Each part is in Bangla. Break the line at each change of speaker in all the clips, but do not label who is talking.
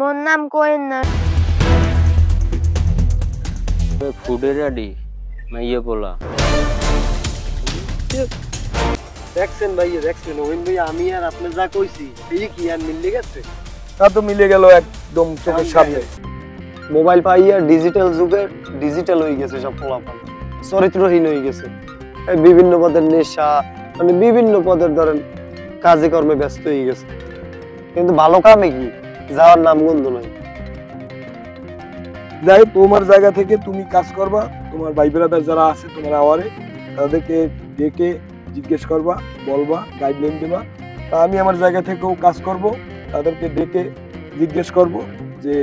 মোর নাম কোয়েন না।
ফুডের আডি মাইয়া পোলা
দেখছেন ভাইয়া, দেখছেন ওইন ভাই, আমি আর আপনি যা কইছি এই কি আর মিলে গেছে?
তা তো মিলে গেল একদম চোখের সামনে।
মোবাইল পাইয়া ডিজিটাল যুগে ডিজিটাল হয়ে গেছে, সব পোলাপান চরিত্রহীন হয়ে গেছে। এই বিভিন্ন পদের নেশা, মানে বিভিন্ন পদের ধরেন কাজে কর্মে ব্যস্ত হয়ে গেছে, কিন্তু ভালো কামে কি যাওয়ার নাম গন্ধ নাই।
যাই তোমার জায়গা থেকে তুমি কাজ করবা, তোমার ভাই ব্রাদার যারা আছে তোমার আওয়ারে তাদেরকে ডেকে জিজ্ঞেস করবা, বলবা, গাইডলাইন দেবা। তা আমি আমার জায়গা থেকেও কাজ করব, তাদেরকে ডেকে জিজ্ঞেস করব যে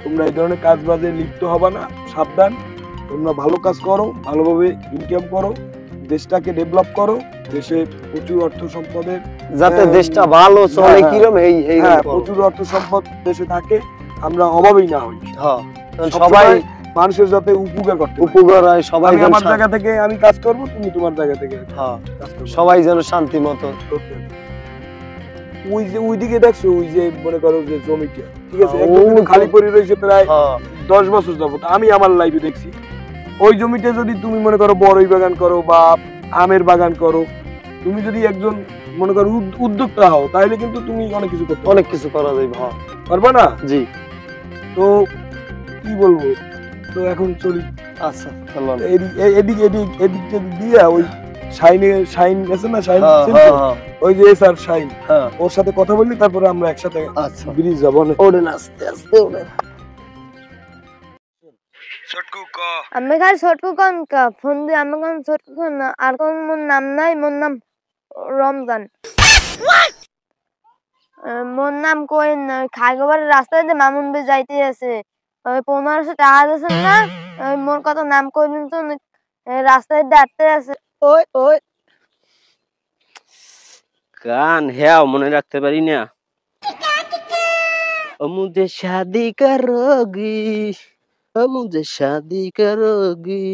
তোমরা এই ধরনের কাজ বাজে লিপ্ত হবা না, সাবধান, তোমরা ভালো কাজ করো, ভালোভাবে ইনকাম করো, দেশটাকে ডেভেলপ করো, দেশে প্রচুর অর্থ সম্পদের
যাতে দেশটা ভালো চলে, কিরকম এই
প্রচুর অর্থ সম্পদ দেশে থাকে, আমরা অভাবেই না হই।
হ্যাঁ,
সবাই মানুষের যাতে উপকার করতে
উপকার হয়, সবাই
আমার জায়গা থেকে আমি কাজ করব, তুমি তোমার জায়গা থেকে কাজ করবে,
সবাই যেন শান্তি মতো।
ওই যে ওইদিকে দেখছো, ওই যে মনে করো যে জমিটা ঠিক আছে একদম খালি পড়ে রয়েছে প্রায় 10 বছর যাবত, আমি আমার লাইফে দেখছি। ওই জমিতে যদি তুমি মনে করো বড়ই বাগান করো বা আমের বাগান করো, তুমি যদি একজন মনে করো উদ্যোক্তা হও, তাহলে কিন্তু তুমি অনেক কিছু করতে,
অনেক কিছু করা যাবে।
পারবা না?
জি।
তো কি বলবো, তো এখন চলি।
আচ্ছা,
এদিকে দিয়ে ওই শাইন আছে না, শাইন ওই যে স্যার শাইন, ওর সাথে কথা বললি, তারপরে আমরা একসাথে ব্রিজ যাবো।
ওড়েন আস্তে আস্তে ওড়েন।
আমি খালি ছোটকু কোন কা ফোন দিয়ে আমি কোন ছোটকু কোন না, আর কোন মোর নাম নাই, মোর নাম রমজান। মোর নাম কোয়েন না। খাইগোবার রাস্তায় যে মামুন বে যাইতে আছে, ওই 1500 টাকা দিয়েছেন না, ওই মোর কত নাম কইলেন তো, রাস্তায় দাঁড়তে আছে।
ওই ওই
গান হ্যাঁ মনে রাখতে পারি না। ও মুঝে শাদি করোগি, ও মুঝে শাদি করোগি,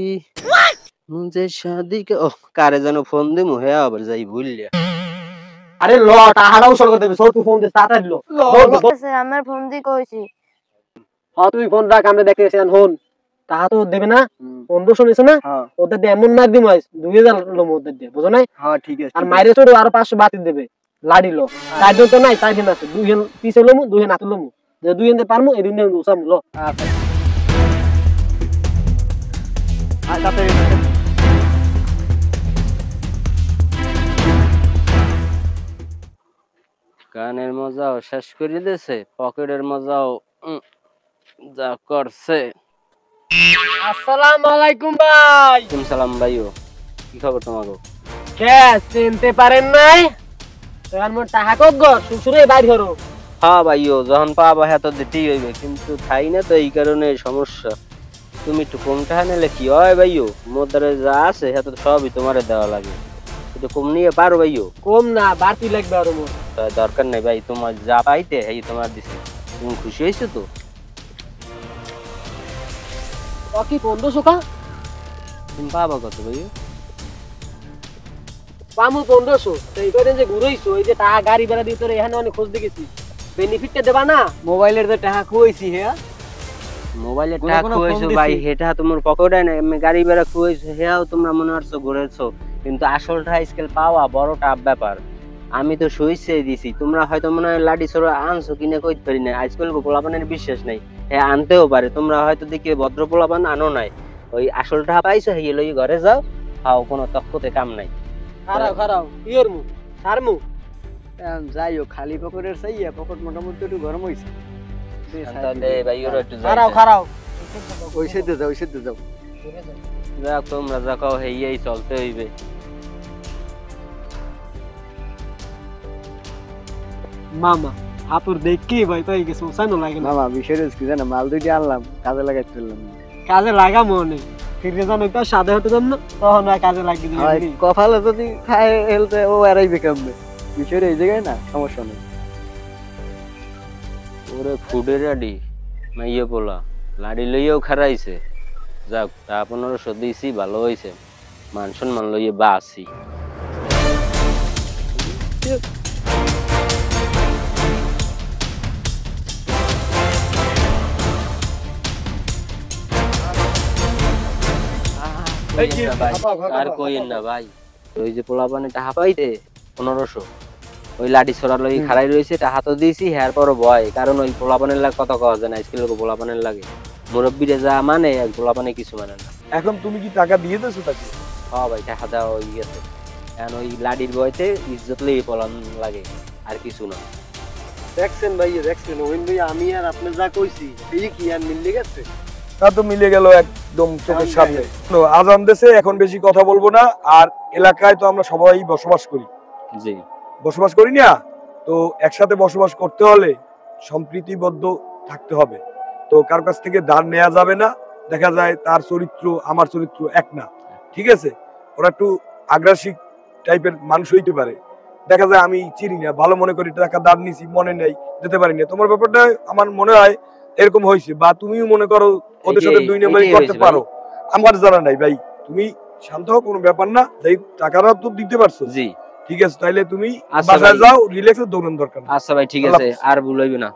মুঝে শাদি ও কারে যেন ফোন দিমু, হ্যাঁ আবার যাই ভুললিয়া।
আরে ল টাহাড়াও সর করতে হবে, সর তুই ফোন দে, তাড়াতাড়ি ল।
আমার ফোন দিয়ে কইছি।
হ্যাঁ তুই ফোন রাখ, আমরা দেখতে এসেন। হন টাকা তো দেবে না, 1500 নিছে না, ওদের দিয়ে এমন না দিমু 2000 লম ওদের দিয়ে, বুঝো নাই? হ্যাঁ ঠিক আছে। আর মাইরে ছোট আর 500 বাতি দেবে, লাড়ি লো। কার্ড তো নাই, তাই দিন আছে 2 পিছে লমু, 2 হাতে লমু, যে 2 এন্ডে পারমু, এই 2 এন্ডে উসাম লো। আচ্ছা তাতে
গানের মজাও শেষ করে দিয়েছে, পকেটের মজাও যা করছে।
আসসালামু আলাইকুম ভাই।
সালাম ভাইও, কি খবর তোমাকে?
কে চিনতে পারেন নাই? তোর মোর টাকা কত গো, শ্বশুরে বাইর করো।
হ্যাঁ ভাইও, যখন পাবা হ্যাঁ তো দিতেই হইবে, কিন্তু খাই না তো, এই কারণে সমস্যা। তুমি একটু কম টাকা নিলে কি হয় ভাইও, মোর দ্বারা যা আছে হ্যাঁ তো সবই তোমারে দেওয়া লাগে, একটু কম নিয়ে পারো ভাইও।
কম না, বাড়তি লাগবে আরো মোর।
দরকার নাই ভাই, তোমার যা পাইতে এই তোমার দিছি, তুমি খুশি হয়েছো তো?
কি 1500 কা
তুমি পাবা কত ভাইও?
পামু 1500। এই কদিন যে ঘুরাইছো, এই যে টাকা গাড়ি ভাড়া দিয়ে তোর এখানে অনেক খোঁজ দেখেছি, বেনিফিটটা দেবা না? মোবাইলের যে টাকা খুইছি, হ্যাঁ
মোবাইলের টাকা খুইছো ভাই, হেটা তোমার পকেটে না, আমি গাড়ি ভাড়া খুইছো, হ্যাঁ তোমরা মনে হচ্ছে ঘুরেছো, কিন্তু আসলটা স্কেল পাওয়া বড় টাফ ব্যাপার। আমি তো সইছে দিছি, তোমরা হয়তো মনে হয় লাডি সরো আনছো কিনে কইতে পারি না, আজকাল পোলাপানের বিশ্বাস নাই, হ্যাঁ আনতেও পারে, তোমরা হয়তো দেখি ভদ্র পোলাপান আনো নাই, ওই আসলটা পাইছো হেয়ে লই ঘরে যাও, খাও, কোনো তক্কতে কাম নাই।
খারাও ইয়রমু সারমু যাইও, খালি পকেটের চাইয়া পকেট মোটামুটি একটু গরম হইছে।
দে ভাই ওরা একটু
খারাও ওই সাইডে যাও, ওই সাইডে যাও।
যাও তোমরা যা খাও হেই চলতে হইবে।
মামা হাতুর দেখি ভাই তাই গেছে, উসানো লাগে না। মামা বিষয়টা কি জানো, মাল দুইটা আনলাম, কাজে লাগাই ফেললাম। কাজে লাগা মনে ফিরে জানো তো সাদা হতে জান না, তখন আর কাজে লাগিয়ে দিই। কপালে যদি খায় হেলতে ও এরাইবে কেমনে, বিষয়টা এই জায়গায় না, সমস্যা নেই।
ওরে ফুডের আডি মাইয়া পোলা লাড়ি লইয়াও খারাইছে, যাক তা 1500 দিছি, ভালো হইছে, মান সম্মান লইয়ে বাসি। কইেন না ভাই, আর কইেন না ভাই। ওই যে পোলাপানে টাকা পাইতে 1500, ওই লাঠি ছোড়ার লাগি খাড়াই রয়েছে, টাকা তো দিয়েছি, হ্যার পরও ভয়, কারণ ওই পোলাপানের লাগে কথা কওয়া যায় না, স্কুলের পোলাপানের লাগে, মুরব্বীরা যা মানে এক পোলাপানে কিছু মানে না।
এখন তুমি কি টাকা দিয়ে দিয়েছো তাকে?
হ্যাঁ ভাই, টাকা দেওয়া হয়ে গেছে, এখন ওই লাঠির ভয়তে ইজ্জত লেগে পলান লাগে, আর কিছু না।
দেখছেন ভাই, দেখছেন ওইন ভাই, আমি আর আপনি যা কইছি এই কি আর মিলে গেছে?
তা তো মিলে গেল একদম চোখের সামনে। তো আজান দেশে এখন বেশি কথা বলবো না, আর এলাকায় তো আমরা সবাই বসবাস করি,
জি
বসবাস করি না, তো একসাথে বসবাস করতে হলে সম্প্রীতিবদ্ধ থাকতে হবে। তো কার কাছ থেকে ধার নেওয়া যাবে না, দেখা যায় তার চরিত্র আমার চরিত্র এক না, ঠিক আছে? ওরা একটু আগ্রাসিক টাইপের মানুষ হইতে পারে, দেখা যায় আমি চিনি না, ভালো মনে করি টাকা ধার নিছি, মনে নেই, দিতে পারি না। তোমার ব্যাপারটা আমার মনে হয় এরকম হয়েছে, বা তুমিও মনে করো ওদের সাথে দুই নম্বরই করতে পারো, আমার জানা নাই ভাই। তুমি শান্ত হও, কোনো ব্যাপার না, যাই টাকাটা তো দিতে পারছো,
জি
ঠিক আছে, তাইলে তুমি বাসায় যাও, রিল্যাক্সে দৌড়ান দরকার।
আচ্ছা ভাই, ঠিক আছে, আর ভুল হইবে না।